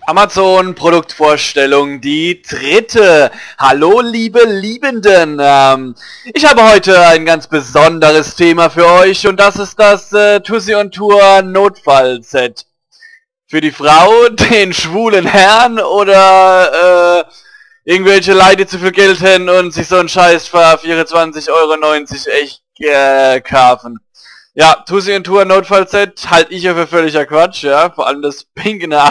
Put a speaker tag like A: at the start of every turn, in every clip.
A: Amazon Produktvorstellung, die dritte. Hallo liebe Liebenden, ich habe heute ein ganz besonderes Thema für euch und das ist das Tussi on Tour Notfallset. Für die Frau, den schwulen Herrn oder irgendwelche Leute, die zu viel Geld hätten und sich so einen Scheiß für 24,90 € echt kaufen. Ja, Tussi on Tour Notfallset halte ich ja für völliger Quatsch, ja. Vor allem das pinkende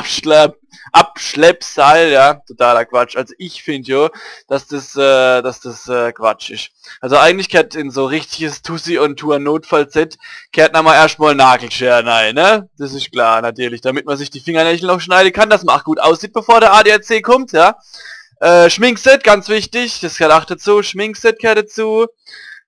A: Abschleppseil, ja, totaler Quatsch. Also ich finde jo, dass das Quatsch ist. Also eigentlich kehrt in so richtiges Tussi on Tour Notfallset kehrt nochmal erstmal Nagelscheren rein, ne? Das ist klar, natürlich, damit man sich die Fingernägel noch schneiden kann, dass man auch gut aussieht, bevor der ADAC kommt, ja. Schminkset, ganz wichtig, das gehört auch dazu, Schminkset gehört dazu.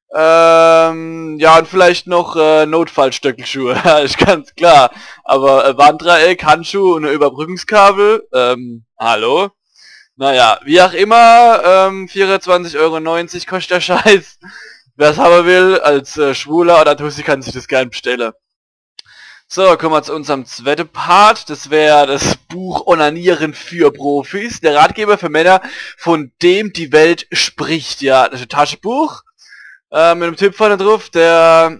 A: Ja, und vielleicht noch Notfallstöckelschuhe, ja, ist ganz klar. Aber Warndreieck, Handschuhe und ein Überbrückungskabel, hallo? Naja, wie auch immer, 24,90 € kostet der Scheiß. Wer es haben will, als Schwuler oder Tussi kann sich das gern bestellen. So, kommen wir zu unserem zweiten Part. Das wäre das Buch Onanieren für Profis. Der Ratgeber für Männer, von dem die Welt spricht. Ja, das ist ein Taschenbuch. Mit einem Typ vorne drauf, der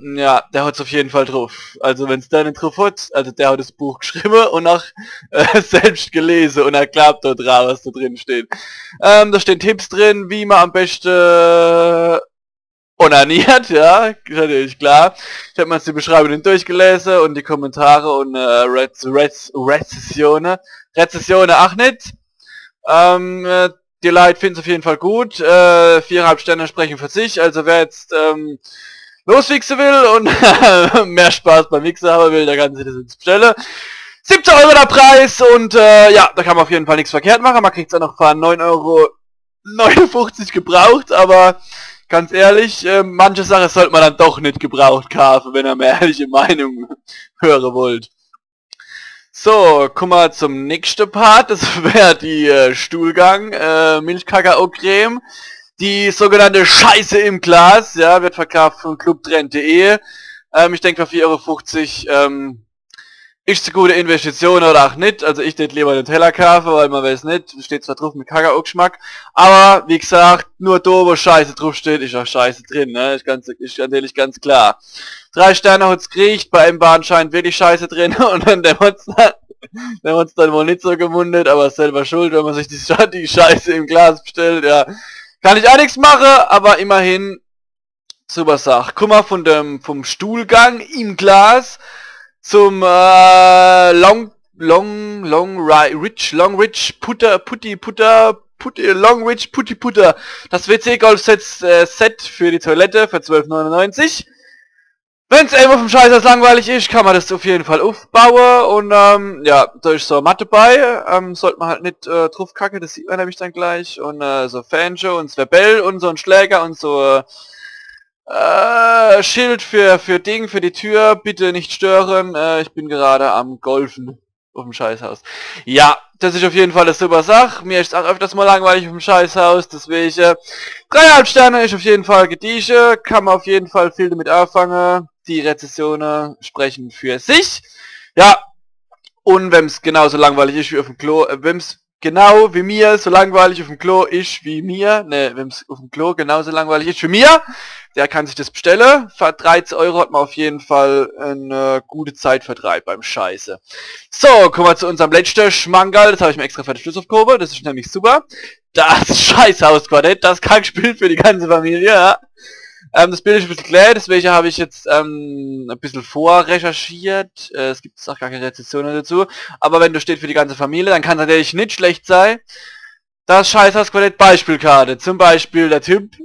A: hat's auf jeden Fall drauf. Also wenn es da nicht drauf hat, also der hat das Buch geschrieben und auch selbst gelesen und er glaubt dort drauf, was da drin steht. Da stehen Tipps drin, wie man am besten onaniert, ja, ist natürlich klar. Ich habe mir jetzt die Beschreibung durchgelesen und die Kommentare und Rezessionen auch nicht. Die Leute finden es auf jeden Fall gut. 4,5 Sterne sprechen für sich. Also wer jetzt loswichsen will und mehr Spaß beim Wichsen haben will, der kann sich das jetzt bestellen. 17 € der Preis und ja, da kann man auf jeden Fall nichts verkehrt machen. Man kriegt es auch noch für 9,59 € gebraucht, aber ganz ehrlich, manche Sachen sollte man dann doch nicht gebraucht kaufen, wenn ihr mehr ehrliche Meinung hören wollt. So, kommen wir zum nächsten Part, das wäre die Stuhlgang, Milchkakao-Creme, die sogenannte Scheiße im Glas, ja, wird verkauft von clubtrend.de, ich denke für 4,50 € ist eine gute Investition oder auch nicht, also ich hätte lieber einen Teller kaufen, weil man weiß nicht, steht zwar drauf mit Kakao-Geschmack, aber wie gesagt, nur da wo Scheiße drauf steht, ist auch Scheiße drin, ne, ist natürlich ganz klar. 3 Sterne hat's gekriegt, bei einem war anscheinend wirklich Scheiße drin und dann der hat's dann wohl nicht so gemundet, aber selber schuld, wenn man sich die Scheiße im Glas bestellt, ja. Kann ich auch nichts machen, aber immerhin super Sache. Guck mal vom Stuhlgang im Glas zum Long Rich Putter. Das WC Golf Set für die Toilette für 12,99 €. Wenn es immer vom Scheiß langweilig ist, kann man das auf jeden Fall aufbauen und ja, da ist so eine Matte bei, sollte man halt nicht drauf kacken, das sieht man nämlich dann gleich und so Fähnchen und Sverbell und so ein Schläger und so Schild für die Tür, bitte nicht stören, ich bin gerade am Golfen auf dem Scheißhaus. Ja, das ist auf jeden Fall eine super Sache, mir ist auch öfters mal langweilig auf dem Scheißhaus, deswegen 3,5 Sterne ist auf jeden Fall gediegen, kann man auf jeden Fall viel damit anfangen, die Rezessionen sprechen für sich. Ja, und wenn es genauso langweilig ist wie auf dem Klo, wenn es genau wie mir so langweilig auf dem Klo ist wie mir, ne, wenn es auf dem Klo genauso langweilig ist wie mir, der kann sich das bestellen. Für 13 € hat man auf jeden Fall eine gute Zeitvertreib beim Scheiße. So, kommen wir zu unserem letzten Schmankerl. Das habe ich mir extra für den Schluss aufgehoben. Das ist nämlich super. Das Scheißhausquartett, das Kackspiel für die ganze Familie, ja. Das Bild ist ein bisschen klar, deswegen habe ich jetzt ein bisschen vorrecherchiert. Es gibt auch gar keine Rezensionen dazu. Aber wenn du steht für die ganze Familie, dann kann es natürlich nicht schlecht sein. Das Scheißhausquartett Beispielkarte. Zum Beispiel der Typ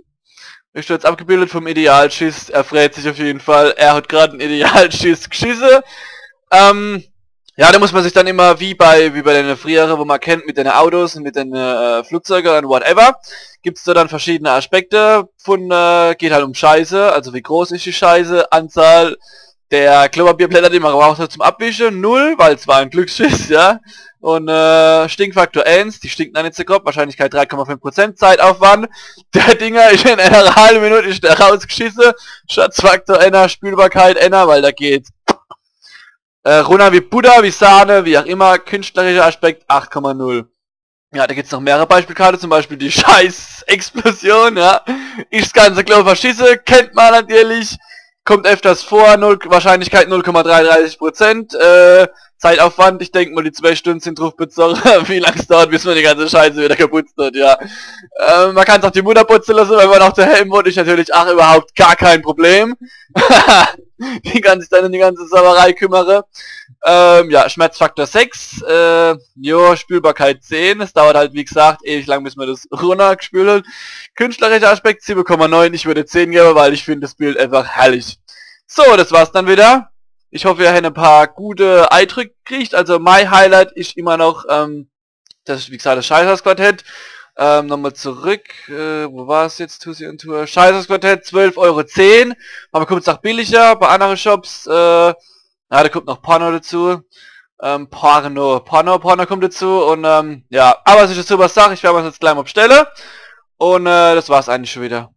A: ist jetzt abgebildet vom Idealschiss. Er freut sich auf jeden Fall. Er hat gerade einen Idealschiss geschissen. Ja, da muss man sich dann immer wie bei den früheren, wo man kennt, mit den Autos und mit den Flugzeugen und whatever, gibt's da dann verschiedene Aspekte von, geht halt um Scheiße, also wie groß ist die Scheiße, Anzahl der Klopapierblätter, die man braucht zum Abwischen, 0, weil es war ein Glücksschiss, ja, und Stinkfaktor 1, die stinken dann nicht so grob, Wahrscheinlichkeit 3,5%, Zeitaufwand, der Dinger ist in einer halben Minute ist der rausgeschissen, Schatzfaktor N, Spülbarkeit N, weil da geht Runter wie Buddha, wie Sahne, wie auch immer, künstlerischer Aspekt 8,0. Ja, da gibt's noch mehrere Beispielkarte, zum Beispiel die Scheiß-Explosion, ja. Ich das ganze Klo verschisse, kennt man natürlich, kommt öfters vor, Wahrscheinlichkeit 0,33%, Zeitaufwand, ich denke mal die 2 Stunden sind drauf bezogen, wie lange es dauert, bis man die ganze Scheiße wieder geputzt hat, ja. Man kann es auch die Mutter putzen lassen, wenn man auch der Helm wurde, ist natürlich auch überhaupt gar kein Problem. Die kann sich dann um die ganze Sauerei kümmere. Ja, Schmerzfaktor 6, Spülbarkeit 10, es dauert halt wie gesagt ewig lang, bis man das runtergespült hat. Künstlerischer Aspekt 7,9, ich würde 10 geben, weil ich finde das Bild einfach herrlich. So, das war's dann wieder. Ich hoffe, ihr habt ein paar gute Eindrücke gekriegt. Also mein Highlight ist immer noch, das wie gesagt das Scheißhaus-Quartett. Nochmal zurück, wo war es jetzt, Tussi und Tour? Scheißhaus-Quartett, 12,10 €. Aber kommt es auch billiger, bei anderen Shops, da kommt noch Porno dazu. Porno kommt dazu und ja, aber es ist eine super Sache, ich werde mir das jetzt gleich mal bestellen. Und das war's eigentlich schon wieder.